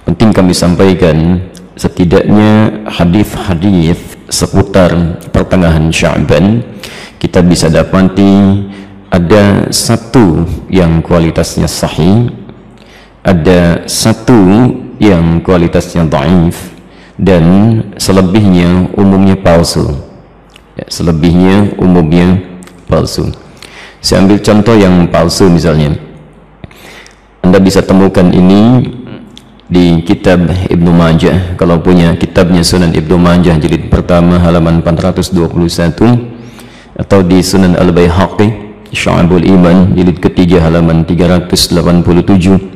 penting kami sampaikan, setidaknya hadis-hadis seputar pertengahan Sya'ban kita bisa dapati ada satu yang kualitasnya sahih, ada satu yang kualitasnya dhaif, dan selebihnya umumnya palsu. Selebihnya umumnya palsu. Saya ambil contoh yang palsu misalnya. Anda bisa temukan ini di kitab Ibnu Majah. Kalau punya kitabnya Sunan Ibnu Majah jilid pertama halaman 421, atau di Sunan Al-Baihaqi Syu'abul Iman jilid ketiga halaman 387,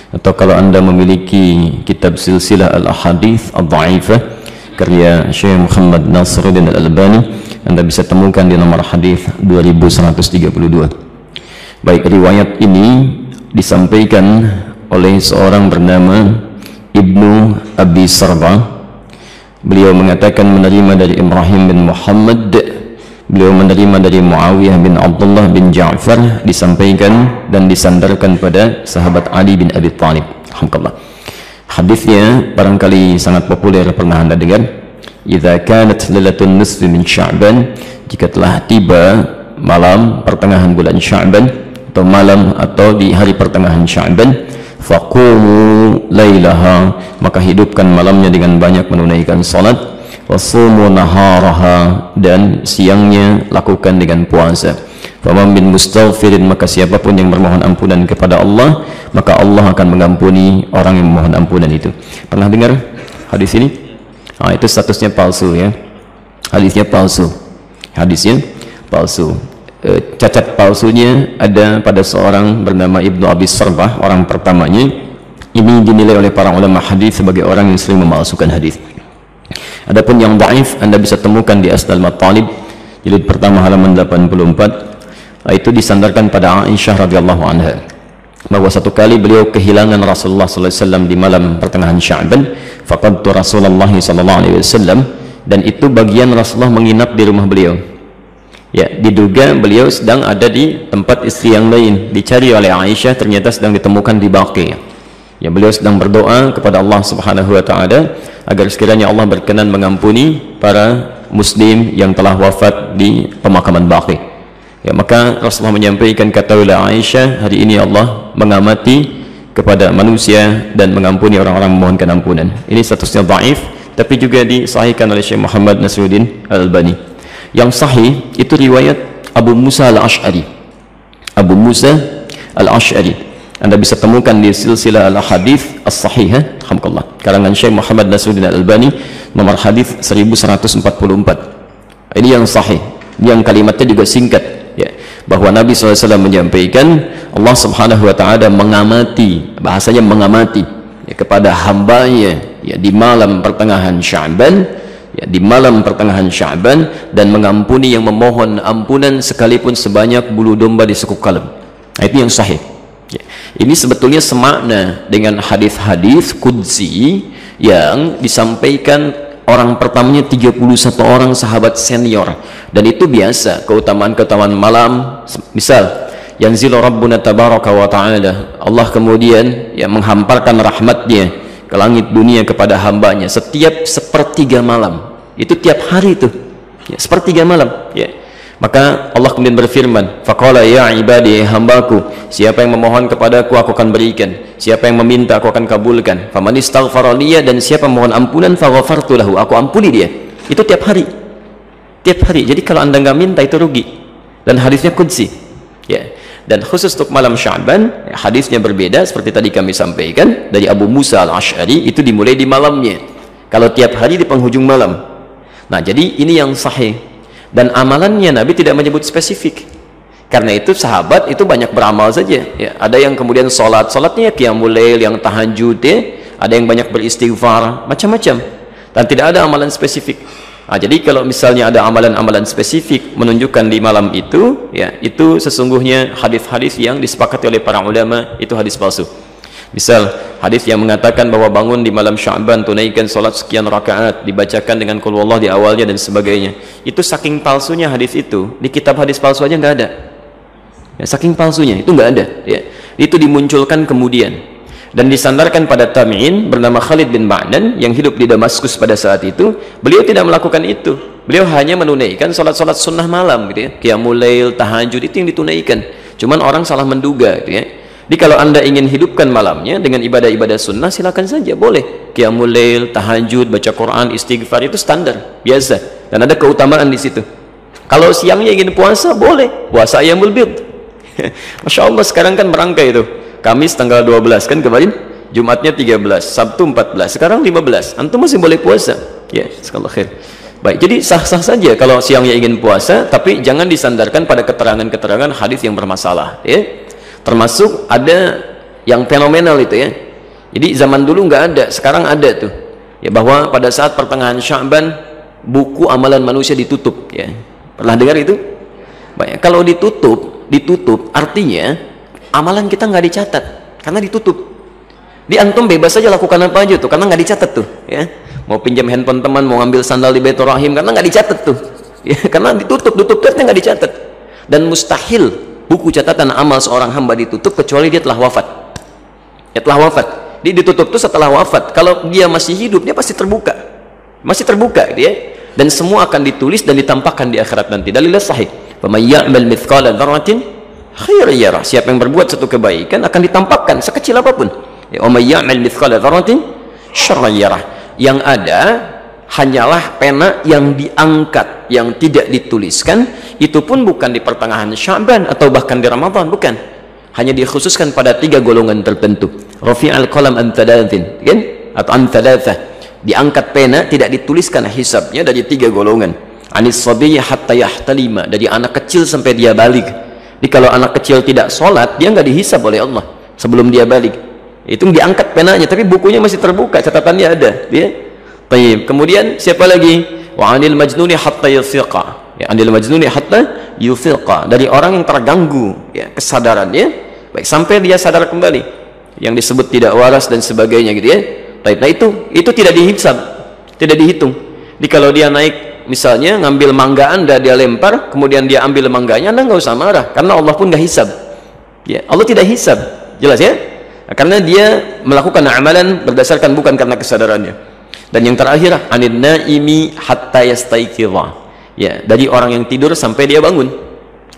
atau kalau Anda memiliki kitab Silsilah Al-Ahadits Ad-Dha'ifah karya Syekh Muhammad Nasiruddin Al-Albani, Anda bisa temukan di nomor hadis 2132. Baik, riwayat ini disampaikan oleh seorang bernama Ibnu Abi Sarba. Beliau mengatakan menerima dari Ibrahim bin Muhammad, beliau menerima dari Muawiyah bin Abdullah bin Ja'far, disampaikan dan disandarkan pada sahabat Ali bin Abi Thalib. Alhamdulillah. Hadisnya barangkali sangat populer, pernah Anda dengar. Idza kanat lailatul nisfi min Sya'ban, jika telah tiba malam pertengahan bulan Sya'ban, atau malam atau di hari pertengahan Sya'ban, faqumu lailaha, maka hidupkan malamnya dengan banyak menunaikan salat, wasumu naharaha, dan siangnya lakukan dengan puasa. Faman bin mustaghfirin, maka siapapun yang bermohon ampunan kepada Allah, maka Allah akan mengampuni orang yang memohon ampunan itu. Pernah dengar hadis ini? Itu statusnya palsu ya. Hadisnya palsu. Hadisnya palsu. Cacat palsunya ada pada seorang bernama Ibnu Abi Sarbah, orang pertamanya. Ini dinilai oleh para ulama hadis sebagai orang yang sering memalsukan hadis. Adapun yang dhaif Anda bisa temukan di Asnal Matalib jilid pertama halaman 84. Itu disandarkan pada Aisyah radhiyallahu anha, bahwa satu kali beliau kehilangan Rasulullah sallallahu alaihi wasallam di malam pertengahan Sya'ban. Faqadtu Rasulullah sallallahu alaihi wasallam, dan itu bagian Rasulullah menginap di rumah beliau. Ya, diduga beliau sedang ada di tempat istri yang lain. Dicari oleh Aisyah, ternyata sedang ditemukan di Baqi. Ya, beliau sedang berdoa kepada Allah Subhanahu wa taala agar sekiranya Allah berkenan mengampuni para muslim yang telah wafat di pemakaman Baqi. Ya, maka Rasulullah menyampaikan, katakanlah Aisyah, hari ini Allah mengamati kepada manusia dan mengampuni orang-orang memohonkan ampunan. Ini statusnya dhaif, tapi juga disahihkan oleh Syekh Muhammad Nasiruddin Al-Albani. Yang sahih itu riwayat Abu Musa Al-Ash'ari. Abu Musa Al-Ash'ari Anda bisa temukan di Silsilah Al-Hadits As-Sahihah, alhamdulillah, karangan Syekh Muhammad Nasiruddin Al-Albani, nomor hadis 1144. Ini yang sahih, yang kalimatnya juga singkat ya, bahwa Nabi SAW menyampaikan Allah Subhanahu wa ta'ala mengamati, bahasanya mengamati ya, kepada hambanya ya, di malam pertengahan Sya'ban ya, di malam pertengahan Sya'ban, dan mengampuni yang memohon ampunan sekalipun sebanyak bulu domba di sekuk kalem. Nah, itu yang sahih ya. Ini sebetulnya semakna dengan hadis-hadis qudsi yang disampaikan orang pertamanya 31 orang sahabat senior, dan itu biasa keutamaan-keutamaan malam. Misal yanzilu rabbuna tabaraka wa ta'ala, Allah kemudian ya menghamparkan rahmatnya ke langit dunia kepada hambanya setiap sepertiga malam. Itu tiap hari itu ya, sepertiga malam ya. Maka Allah kemudian berfirman, faqala ya ibadi, hambaku, siapa yang memohon kepadaku aku akan berikan, siapa yang meminta aku akan kabulkan, faman istaghfara liya, dan siapa mohon ampunan faghafartu lahu, aku ampuni dia. Itu tiap hari, tiap hari. Jadi kalau Anda nggak minta itu rugi, dan hadisnya qudsi ya. Dan khusus untuk malam Sya'ban ya, hadisnya berbeda seperti tadi kami sampaikan dari Abu Musa Al-Ash'ari, itu dimulai di malamnya. Kalau tiap hari di penghujung malam. Nah, jadi ini yang sahih. Dan amalannya Nabi tidak menyebut spesifik. Karena itu sahabat itu banyak beramal saja ya. Ada yang kemudian salatnya qiyamul lail, yang tahajud ya. Ada yang banyak beristighfar, macam-macam. Dan tidak ada amalan spesifik. Nah, jadi kalau misalnya ada amalan-amalan spesifik menunjukkan di malam itu ya, itu sesungguhnya hadis-hadis yang disepakati oleh para ulama itu hadis palsu. Misal hadis yang mengatakan bahwa bangun di malam Sya'ban, tunaikan salat sekian rakaat, dibacakan dengan qul huwallah di awalnya dan sebagainya. Itu saking palsunya hadis itu, di kitab hadis palsu aja nggak ada. Ya, saking palsunya itu nggak ada. Ya. Itu dimunculkan kemudian. dan disandarkan pada tabi'in bernama Khalid bin Ma'dan yang hidup di Damaskus pada saat itu. Beliau tidak melakukan itu, beliau hanya menunaikan sholat-sholat sunnah malam gitu ya, qiyamul lail, tahajud, itu yang ditunaikan. Cuman orang salah menduga gitu ya. Jadi kalau anda ingin hidupkan malamnya dengan ibadah-ibadah sunnah, silakan saja, boleh qiyamul lail, tahajud, baca Quran, istighfar, itu standar, biasa, dan ada keutamaan di situ. Kalau siangnya ingin puasa, boleh puasa ayyamul bid. Masya Allah, sekarang kan merangkai itu, Kamis tanggal 12 kan kemarin, Jumatnya 13, Sabtu 14, sekarang 15, antum masih boleh puasa ya, sekallah khair. Baik, jadi sah-sah saja kalau siangnya ingin puasa, tapi jangan disandarkan pada keterangan-keterangan hadis yang bermasalah ya. Termasuk ada yang fenomenal itu ya, jadi zaman dulu nggak ada, sekarang ada tuh ya, bahwa pada saat pertengahan Sya'ban buku amalan manusia ditutup ya. Pernah dengar itu? Baik, kalau ditutup artinya amalan kita nggak dicatat karena ditutup. Di antum bebas saja lakukan apa aja tuh karena nggak dicatat tuh ya. Mau pinjam handphone teman, mau ngambil sandal di Baitur Rahim, karena nggak dicatat tuh ya, karena ditutup ternyata nggak dicatat. Dan mustahil buku catatan amal seorang hamba ditutup kecuali dia telah wafat. Ya telah wafat. Dia ditutup tuh setelah wafat. Kalau dia masih hidup, dia pasti terbuka, masih terbuka dia, dan semua akan ditulis dan ditampakkan di akhirat nanti. Dalilnya sahih, faman ya'mal mithqala dzarratin khairan yarah, siapa yang berbuat satu kebaikan akan ditampakkan sekecil apapun ya. Wa may ya'mal mithqala dzarratin syarran yarah, yang ada hanyalah pena yang diangkat, yang tidak dituliskan. Itu pun bukan di pertengahan Sya'ban atau bahkan di Ramadan, bukan, hanya dikhususkan pada 3 golongan tertentu. Rafi'al qalam an thalathin kan, atau an thalathah, diangkat pena, tidak dituliskan hisabnya dari 3 golongan. Anis sabiyyi hatta yahtalima, dari anak kecil sampai dia balik. Jadi kalau anak kecil tidak sholat, dia nggak dihisab oleh Allah sebelum dia balik. Itu diangkat penanya, tapi bukunya masih terbuka, catatannya ada. Ya. Baik. Kemudian siapa lagi? Wa anil majnuni hatta yufiqa. Ya, anil majnuni hatta yufiqa, dari orang yang terganggu ya kesadarannya, baik sampai dia sadar kembali, yang disebut tidak waras dan sebagainya gitu ya. Baik. Nah itu tidak dihisab, tidak dihitung. Jadi kalau dia naik misalnya ngambil mangga anda, dia lempar, kemudian dia ambil mangganya, anda nggak usah marah karena Allah pun nggak hisab ya. Allah tidak hisab, jelas ya, nah, karena dia melakukan amalan berdasarkan bukan karena kesadarannya. Dan yang terakhir, anin naimi hatta yastaiqidha ya, dari orang yang tidur sampai dia bangun.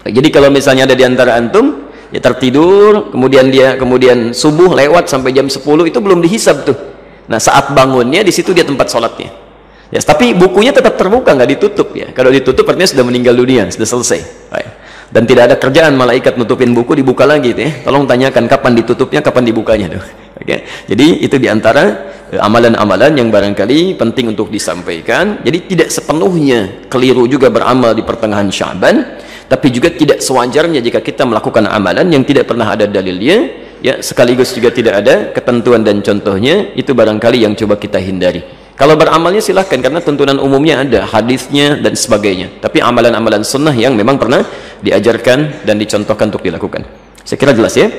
Jadi kalau misalnya ada di antara antum ya tertidur, kemudian subuh lewat sampai jam 10, itu belum dihisab tuh. Nah saat bangunnya di situ dia tempat sholatnya ya, tapi bukunya tetap terbuka, nggak ditutup ya. Kalau ditutup artinya sudah meninggal dunia, sudah selesai. Baik. Dan tidak ada kerjaan malaikat nutupin buku, dibuka lagi ya. Tolong tanyakan kapan ditutupnya, kapan dibukanya tuh. Oke. Jadi itu diantara amalan-amalan yang barangkali penting untuk disampaikan. Jadi tidak sepenuhnya keliru juga beramal di pertengahan Sya'ban, tapi juga tidak sewajarnya jika kita melakukan amalan yang tidak pernah ada dalilnya ya, sekaligus juga tidak ada ketentuan dan contohnya. Itu barangkali yang coba kita hindari. Kalau beramalnya silahkan, karena tuntunan umumnya ada, hadisnya dan sebagainya. Tapi amalan-amalan sunnah yang memang pernah diajarkan dan dicontohkan untuk dilakukan. Saya kira jelas ya.